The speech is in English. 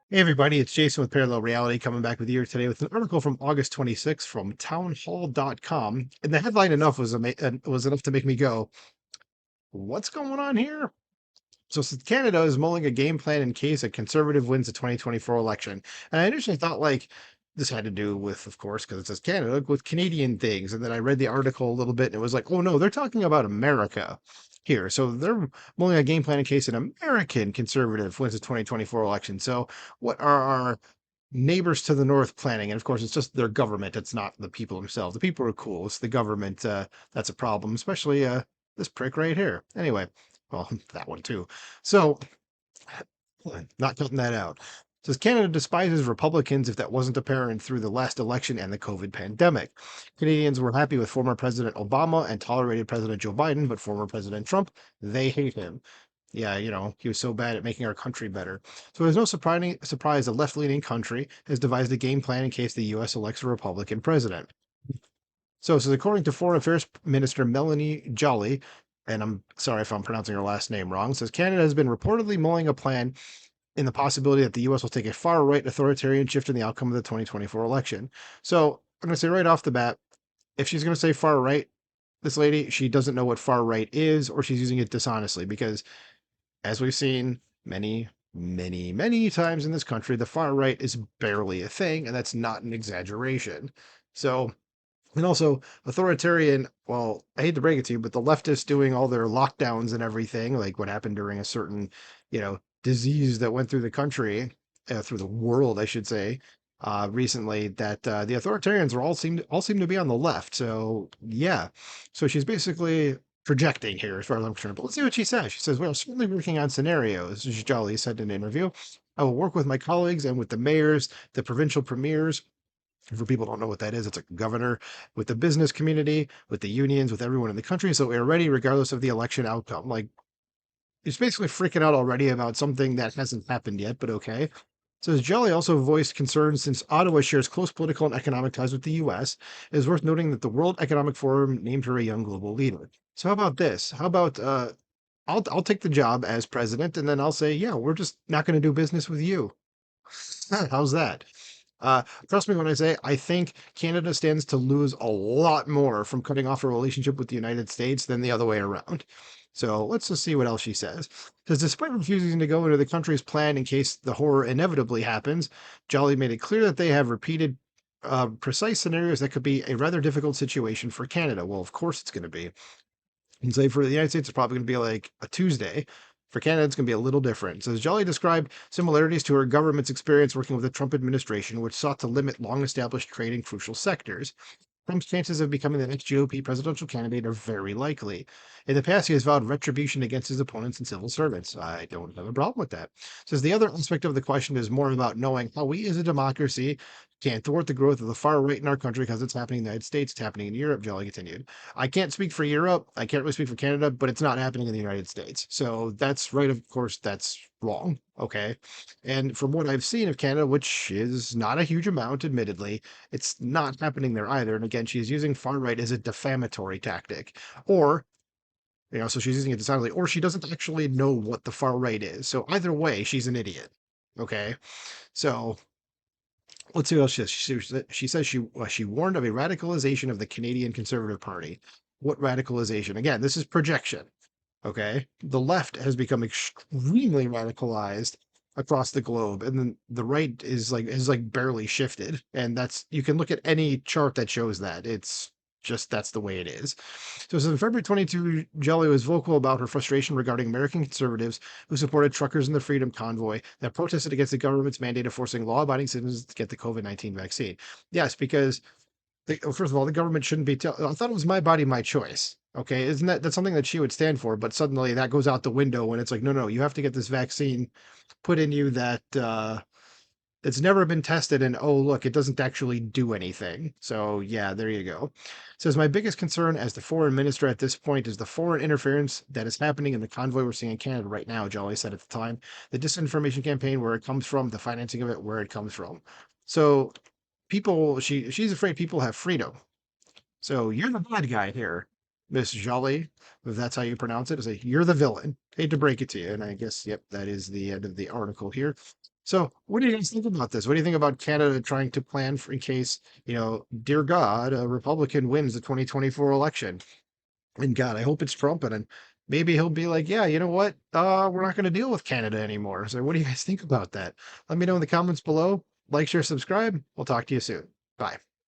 Hey everybody, it's Jason with Parallel Reality coming back with you today with an article from August 26th from townhall.com. And the headline was enough to make me go, what's going on here? So Canada is mulling a game plan in case a conservative wins the 2024 election. And I initially thought like this had to do with, of course, because it says Canada, with Canadian things. And then I read the article a little bit and it was like, oh no, they're talking about America here. So they're mulling a game plan in case an American conservative wins the 2024 election. So what are our neighbors to the north planning? And of course, it's just their government. It's not the people themselves. The people are cool. It's the government that's a problem, especially this prick right here. Anyway, well, that one too. So, not cutting that out. Says Canada despises Republicans if that wasn't apparent through the last election and the COVID pandemic. Canadians were happy with former President Obama and tolerated President Joe Biden, but former President Trump, they hate him. Yeah, he was so bad at making our country better. So there's no surprise a left-leaning country has devised a game plan in case the U.S. elects a Republican president. So according to Foreign Affairs Minister Melanie Joly, and I'm sorry if I'm pronouncing her last name wrong, says Canada has been reportedly mulling a plan in the possibility that the U.S. will take a far-right authoritarian shift in the outcome of the 2024 election. So I'm going to say right off the bat, if she's going to say far-right, this lady, she doesn't know what far-right is, or she's using it dishonestly, because as we've seen many times in this country, the far-right is barely a thing, and that's not an exaggeration. So and also authoritarian, well, I hate to break it to you, but the leftists doing all their lockdowns and everything, like what happened during a certain, disease that went through the country, through the world, I should say, recently, that the authoritarians are all seem to be on the left. So yeah, so she's basically projecting here, as far as I'm concerned. But let's see what she says. She says, "Well, certainly working on scenarios," as Jolly said in an interview. "I will work with my colleagues and with the mayors, the provincial premiers, for people who don't know what that is, it's a governor, with the business community, with the unions, with everyone in the country. So we're ready regardless of the election outcome." Like, he's basically freaking out already about something that hasn't happened yet, but okay. Says Jelly also voiced concerns since Ottawa shares close political and economic ties with the US. It is worth noting that the World Economic Forum named her a young global leader. So how about this? How about I'll take the job as president and then I'll say, yeah, we're just not going to do business with you. How's that? Trust me when I say I think Canada stands to lose a lot more from cutting off a relationship with the United States than the other way around. So let's just see what else she says. Says despite refusing to go into the country's plan in case the horror inevitably happens, Jolly made it clear that they have repeated precise scenarios that could be a rather difficult situation for Canada. Well, of course it's going to be. And say for the United States, it's probably going to be like a Tuesday. For Canada, it's going to be a little different. So, as Jolly described similarities to her government's experience working with the Trump administration, which sought to limit long established trade in crucial sectors. Trump's chances of becoming the next GOP presidential candidate are very likely. In the past, he has vowed retribution against his opponents and civil servants. I don't have a problem with that. Says the other aspect of the question is more about knowing how we as a democracy can't thwart the growth of the far right in our country because it's happening in the United States, it's happening in Europe, Jolly continued. I can't speak for Europe, I can't really speak for Canada, but it's not happening in the United States. So that's right, of course, that's wrong. Okay. And from what I've seen of Canada, which is not a huge amount, admittedly, it's not happening there either. And again, she's using far right as a defamatory tactic. Or, so she's using it decidedly, or she doesn't actually know what the far right is. So either way, she's an idiot. Okay. So let's see what else she says. She says she warned of a radicalization of the Canadian Conservative Party. What radicalization? Again, this is projection. Okay. The left has become extremely radicalized across the globe, and then the right is like barely shifted. And that's you can look at any chart that shows that. It's just that's the way it is. So in February 22, Jelly was vocal about her frustration regarding American conservatives who supported truckers in the Freedom Convoy that protested against the government's mandate of forcing law-abiding citizens to get the COVID-19 vaccine. Yes, because first of all, the government shouldn't be. I thought it was my body, my choice. Okay, isn't that's something that she would stand for? But suddenly that goes out the window when it's like, no, no, you have to get this vaccine put in you that it's never been tested, and oh look, it doesn't actually do anything. So yeah, there you go. Says my biggest concern as the foreign minister at this point is the foreign interference that is happening in the convoy we're seeing in Canada right now. Jolly said at the time, the disinformation campaign, where it comes from, the financing of it, where it comes from. So people, she's afraid people have freedom. So you're the bad guy here, Miss Jolly, if that's how you pronounce it. It's like you're the villain. Hate to break it to you. And I guess, yep, that is the end of the article here. So, what do you guys think about this? What do you think about Canada trying to plan for in case, dear God, a Republican wins the 2024 election? And God, I hope it's Trump, and then maybe he'll be like, yeah, you know what? We're not going to deal with Canada anymore. So, what do you guys think about that? Let me know in the comments below. Like, share, subscribe. We'll talk to you soon. Bye.